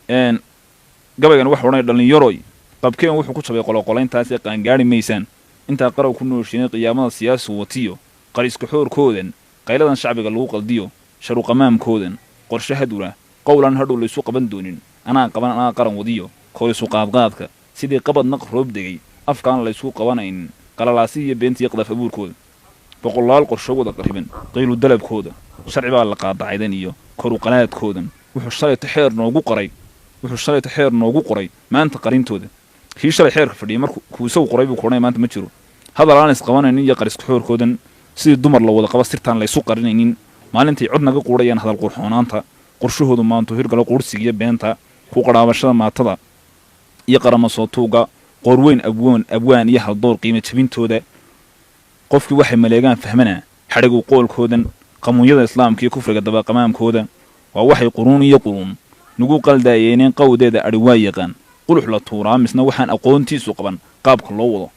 een gabaygan wax oranay dhalinyaro qabkeen wuxuu ku jabay qoloqolayntaas ee qaangaari meeysan inta qarow ku nooshinay qiyaamada siyaasi watiyo qariska xoorkoodan qayladan shacbiga lagu qaldiyo sharu qamaamkoodan qorshe hadura qowlan hadhow la isu qaban doonin anaa qaran wadiyo kooysu qaabqaadka sidii qabad naq roob degay afkaan la isu qabanayn qalalaasi iyo beentiyo qadaf abuurkooda boqolaal qorshe wada qariban qaylu dalabkooda sharci baa la qaadacaydan iyo koru qalaadkoodan wuxuu shalay xeer noogu qoray maanta qarintooda kii shalay xeerka fadhiyay markuu isagu qoray buu qoray maanta ma jiro hadal aan is qabanaynin iyo qariska xoorkoodan sidii dumar la wada qaba sirtaan la isu qarinaynin maalintii cod naga quurayaan hadal qurxoonaanta qorshahoodu maantu hirgalo qursigiyo beenta ku qaraabashada maatada iyo qarama soo tuuga qorweyn abwaan iyo haldoor qiimo jabintooda qofkii waxay maleegaan fahmana xarigu qoolkoodan qamuunyada islaamka iyo kufriga daba qamaamkooda waa waxay quruun iyo quruun nagu qaldaayeen qowdeeda ari waa yaqaan qulux la tuuraa misna waxaan aqoontiisu qaban qaabka loo wado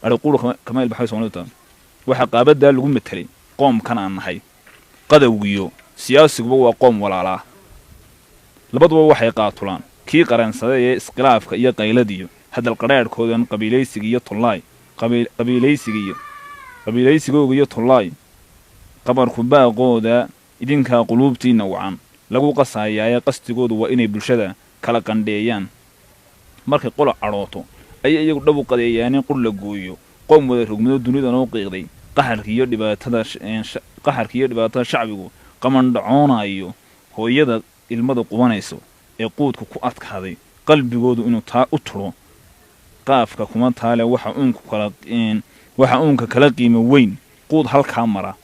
ari qulux kama ilbaxay Soomaaliyeed waxa qaabada lagu metelay qoomkan aan nahay qadawgiyo siyaasiguba waa qoom walaalaa labaduba waxay qaatulaan kii qaransaday ee iskhilaafka iyo qayladiyo hadal qaraarkoodan qabiilaysigooda iyo tollaay qabarku baaqooda idinka quluubtiina wacan lagu qasaayay qastigoodu waa inay bulshada kala qandheeyaan markay qolo cadhooto ay iyagu dhabu qadeeyaan qul la gooyo qoom wada rugmado dunida noo qiiqday qaxarkiyo dhibaatada shacbigu qaman dhacoonayo hooyada ilmada qubanayso ee quudka ku adkaaday qalbigoodu inuu taa u turo qaafka kuma taale waxa uunka kala qiimo weyn quud halkaa mara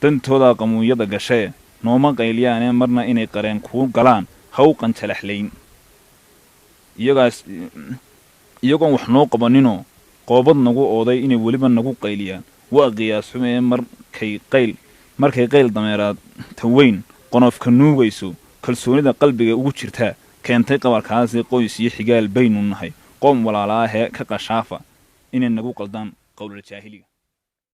dantooda qamuuyada gashee nooma qayliyaane marna inay qareen ku galaan hawqan talaxlayn iyagoon wax noo qabanino qoobad nagu ooday inay weliba nagu qayliyaan waa qiyaasumee markay qayl dameeraad taweyn qonofka nuugayso kalsoonida qalbiga ugu jirta keentay qabarkaasi qoys iyo xigaal baynu nahay qoom walaalaahee ka qashaafa inay nagu qaldaan qowlal jaahiliga